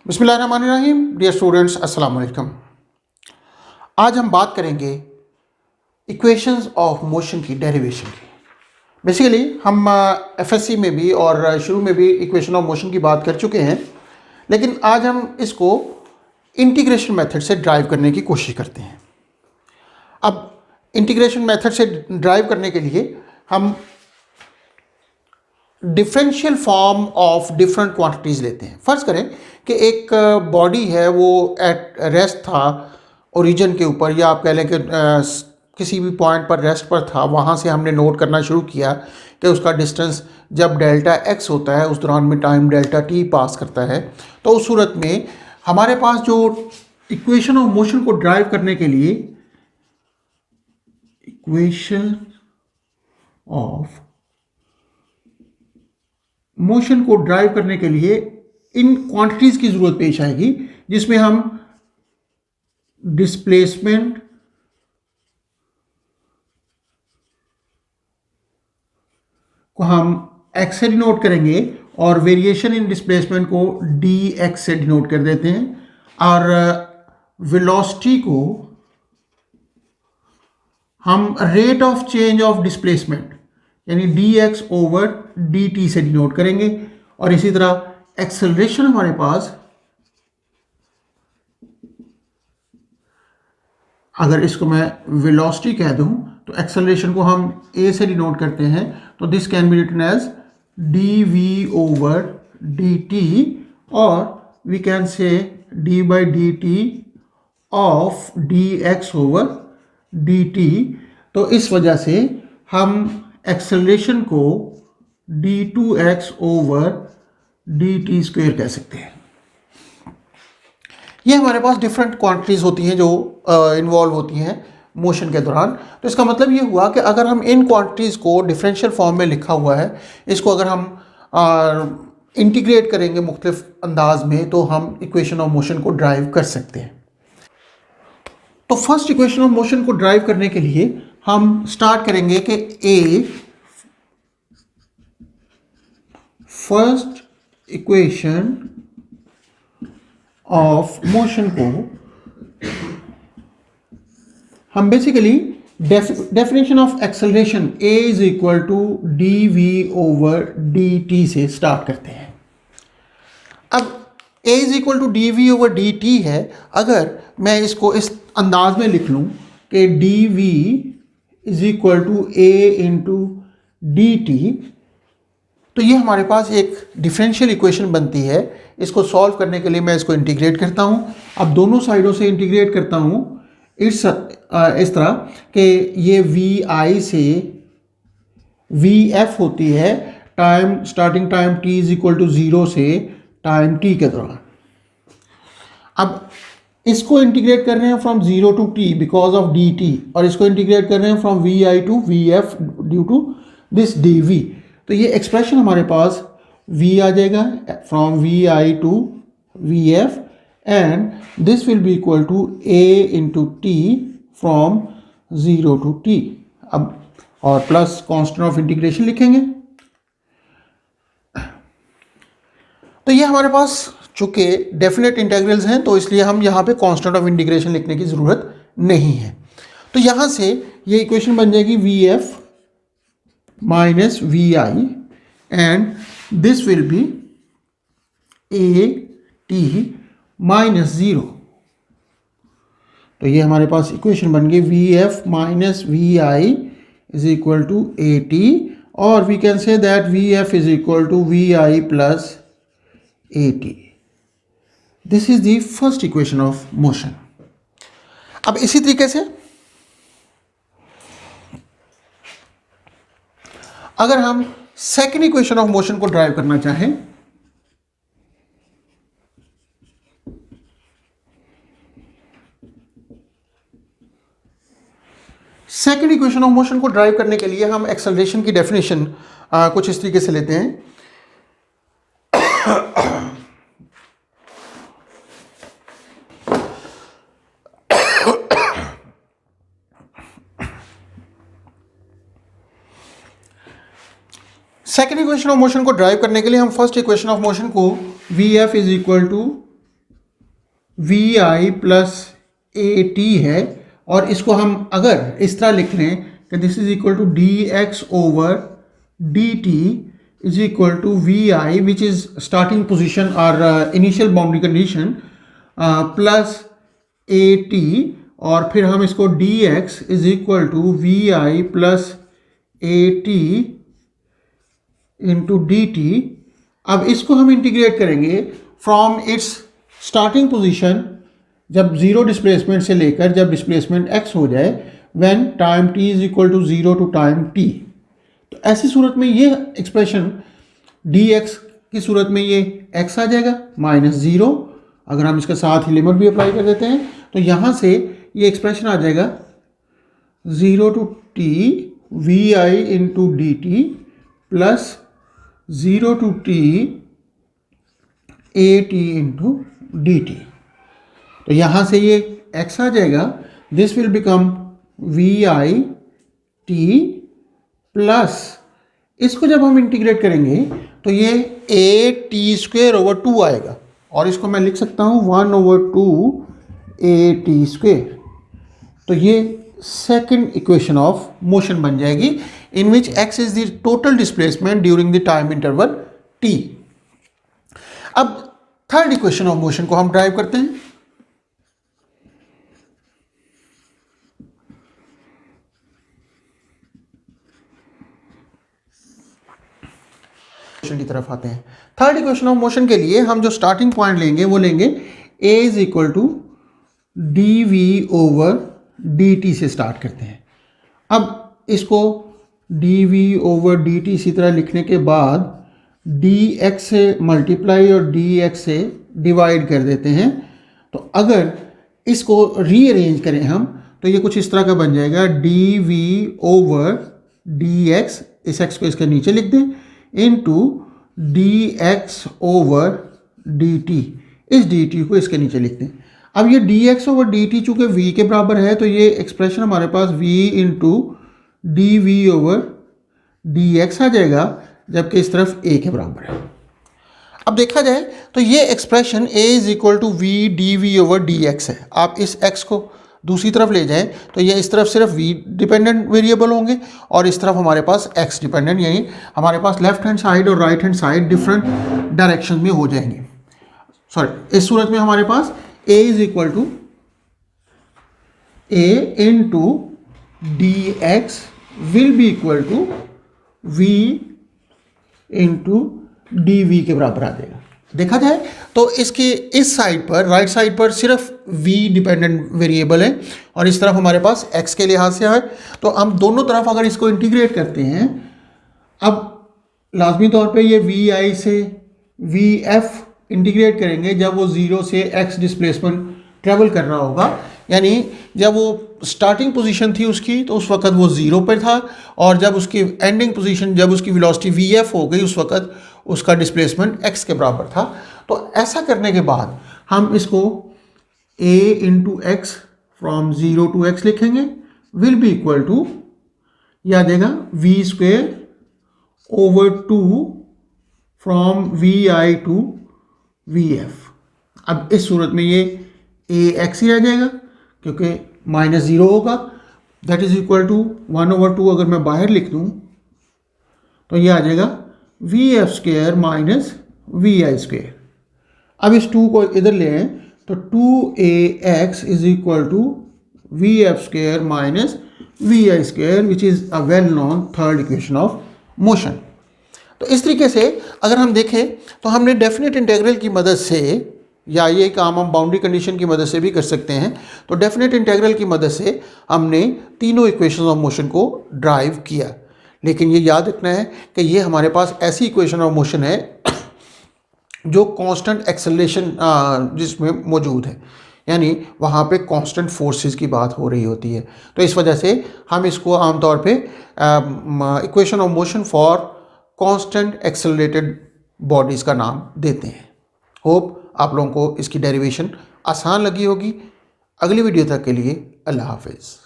बिस्मिल्लाहिर्रहमानिर्रहीम। Dear students, अस्सलाम वालेकुम। आज हम बात करेंगे इक्वेशंस ऑफ मोशन की डेरिवेशन की। बेसिकली हम एफएससी में भी और शुरू में भी इक्वेशन ऑफ मोशन की बात कर चुके हैं, लेकिन आज हम इसको इंटीग्रेशन मेथड से ड्राइव करने की कोशिश करते हैं। अब इंटीग्रेशन मेथड से ड्राइव करने के लिए हम differential form of different quantities लेते हैं। फ़र्ज़ करें कि एक बॉडी है, वो एट रेस्ट था ओरिजिन के ऊपर, या आप कह लें कि किसी भी पॉइंट पर रेस्ट पर था। वहाँ से हमने नोट करना शुरू किया कि उसका डिस्टेंस जब डेल्टा एक्स होता है उस दौरान में टाइम डेल्टा टी पास करता है। तो उस सूरत में हमारे पास जो इक्वेशन ऑफ मोशन को ड्राइव करने के लिए इक्वेशन ऑफ मोशन को ड्राइव करने के लिए इन क्वांटिटीज़ की ज़रूरत पेश आएगी, जिसमें हम डिस्प्लेसमेंट को हम एक्स से डिनोट करेंगे और वेरिएशन इन डिस्प्लेसमेंट को डी एक्स से डिनोट कर देते हैं, और वेलोसिटी को हम rate of change of displacement यानी d x over D T से डिनोट करेंगे। और इसी तरह एक्सेलरेशन हमारे पास, अगर इसको मैं वेलोसिटी कह दूं तो एक्सेलरेशन को हम ए से डिनोट करते हैं, तो this can be written as d we over D T, और we can say d by d t of d x over D T. तो इस वजह से हम एक्सेलरेशन को d two x over D t square कह सकते हैं। ये हमारे पास डिफरेंट क्वांटिटीज़ होती हैं जो इन्वॉल्व होती हैं मोशन के दौरान। तो इसका मतलब ये हुआ कि अगर हम इन क्वांटिटीज़ को डिफरेंशियल फॉर्म में लिखा हुआ है, इसको अगर हम इंटीग्रेट करेंगे मुख्तलिफ अंदाज में, तो हम इक्वेशन ऑफ मोशन को ड्राइव कर सकते हैं। तो फर्स्ट इक्वेशन ऑफ मोशन को ड्राइव करने के लिए हम स्टार्ट करेंगे कि a first equation of motion को हम basically definition of acceleration a is equal to D we over D T से स्टार्ट करते हैं। अब a is equal to D we over D t है। अगर मैं इसको इस अंदाज में लिख लूँ कि D V is equal to A into D T, तो ये हमारे पास एक डिफरेंशियल इक्वेशन बनती है। इसको सॉल्व करने के लिए मैं इसको इंटीग्रेट करता हूँ। अब दोनों साइडों से इंटीग्रेट करता हूँ इस तरह कि ये वी आई से वी एफ होती है time, starting time T is equal to zero से टाइम टी के दौरान। अब इसको इंटीग्रेट कर रहे हैं from zero to T because of D T, और इसको इंटीग्रेट कर रहे हैं from V I to V F due to this D V. तो ये एक्सप्रेशन हमारे पास v आ जाएगा from V I to V F, and this will be equal to a into T from zero to T. अब और plus constant of integration लिखेंगे। तो ये हमारे पास चूंकि डेफिनेट इंटीग्रल्स हैं, तो इसलिए हम यहाँ पे कांस्टेंट ऑफ इंटीग्रेशन लिखने की ज़रूरत नहीं है। तो यहाँ से ये इक्वेशन बन जाएगी V F minus vi, and this will be a t minus 0। तो ये हमारे पास इक्वेशन बन गई v f minus we i is equal to a t, और we can say that v F is equal to we I plus A t. This is the first equation of motion. अब इसी तरीके से अगर हम second equation of motion को derive करना चाहें, सेकेंड इक्वेशन ऑफ मोशन को ड्राइव करने के लिए हम एक्सेलरेशन की डेफिनेशन कुछ इस तरीके से लेते हैं। सेकेंड इक्वेशन ऑफ मोशन को ड्राइव करने के लिए हम फर्स्ट इक्वेशन ऑफ मोशन को V F is equal to we I plus A T है, और इसको हम अगर इस तरह लिख लें कि this is equal to d x over D t is equal to we i which is starting position और इनिशियल बाउंड्री कंडीशन प्लस ए टी, और फिर हम इसको d x is equal to we I plus A T into D t. अब इसको हम integrate करेंगे from its starting position, जब जीरो डिस्प्लेसमेंट से लेकर जब डिस्प्लेसमेंट x हो जाए, when time t is equal to 0 to time t। तो ऐसी सूरत में ये एक्सप्रेशन dx की सूरत में ये x आ जाएगा -0। अगर हम इसके साथ ही लिमिट भी अप्लाई कर देते हैं तो यहाँ से ये एक्सप्रेशन आ जाएगा 0 to t V I into D T plus 0 to t A T into D T. तो यहाँ से ये x आ जाएगा, this will become V I T plus, इसको जब हम इंटीग्रेट करेंगे तो ये ए टी स्क्वेयर ओवर 2 आएगा, और इसको मैं लिख सकता हूँ 1/2 ए टी स्क्वेयर। तो ये सेकेंड इक्वेशन ऑफ मोशन बन जाएगी, इन विच x is the total displacement during the time interval t। अब थर्ड इक्वेशन ऑफ मोशन को हम ड्राइव करते हैं। की तरफ आते हैं। थर्ड इक्वेशन ऑफ मोशन के लिए हम जो स्टार्टिंग पॉइंट लेंगे वो लेंगे a is equal to D we over D T से स्टार्ट करते हैं। अब इसको D we over D T इसी तरह लिखने के बाद डी एक्स से मल्टीप्लाई और डी एक्स से डिवाइड कर देते हैं। तो अगर इसको रीअरेंज करें हम तो ये कुछ इस तरह का बन जाएगा, d we over D x, इस एक्स को इसके नीचे लिख दें, into d x over D t, इस डी टी को इसके नीचे लिख दें। अब ये d x over D t चूँकि v के बराबर है तो ये एक्सप्रेशन हमारे पास v into D we over D x आ जाएगा, जबकि इस तरफ a के बराबर है। अब देखा जाए तो ये expression a is equal to V D we over D X है। आप इस x को दूसरी तरफ ले जाएं तो ये इस तरफ सिर्फ v डिपेंडेंट वेरिएबल होंगे और इस तरफ हमारे पास x डिपेंडेंट, यानी हमारे पास लेफ्ट हैंड साइड और right hand side different direction में हो जाएंगे। सॉरी, इस सूरत में हमारे पास a is equal to a into D X will be equal to v into D V के बराबर आ जाएगा। देखा जाए तो इसके इस साइड पर, राइट साइड पर सिर्फ v डिपेंडेंट वेरिएबल है और इस तरफ हमारे पास x के लिहाज से है। तो हम दोनों तरफ अगर इसको इंटीग्रेट करते हैं, अब लाजमी तौर पे ये वी आई से वी एफ इंटीग्रेट करेंगे जब वो 0 से x डिस्प्लेसमेंट ट्रेवल कर रहा होगा, यानी जब वो स्टार्टिंग पोजीशन थी उसकी तो उस वक्त वो 0 पर था, और जब उसकी एंडिंग पोजीशन, जब उसकी वेलोसिटी वी एफ हो गई उस वक्त उसका डिस्प्लेसमेंट x के बराबर था। तो ऐसा करने के बाद हम इसको a into X from 0 to x लिखेंगे, विल बी इक्वल टू, यह आ जाएगा v square over 2 from V I to V F. अब इस सूरत में ये a x ही आ जाएगा क्योंकि -0 होगा, दैट इज इक्वल टू 1/2। अगर मैं बाहर लिख दूँ तो ये आ जाएगा V F square minus we I square. अब इस 2 को इधर ले आए तो 2ax is equal to V F square minus we I square, which is a well known third equation of motion. तो इस तरीके से अगर हम देखें तो हमने डेफिनेट इंटीग्रल की मदद से, या ये काम हम बाउंड्री कंडीशन की मदद से भी कर सकते हैं, तो डेफिनेट इंटीग्रल की मदद से हमने तीनों इक्वेशन ऑफ मोशन को ड्राइव किया। लेकिन ये याद रखना है कि ये हमारे पास ऐसी इक्वेशन ऑफ मोशन है जो कांस्टेंट एक्सेलरेशन जिसमें मौजूद है, यानी वहाँ पे कांस्टेंट फोर्सेस की बात हो रही होती है। तो इस वजह से हम इसको आमतौर पे equation of motion for constant accelerated bodies का नाम देते हैं। होप आप लोगों को इसकी डेरिवेशन आसान लगी होगी। अगली वीडियो तक के लिए अल्लाह हाफिज़।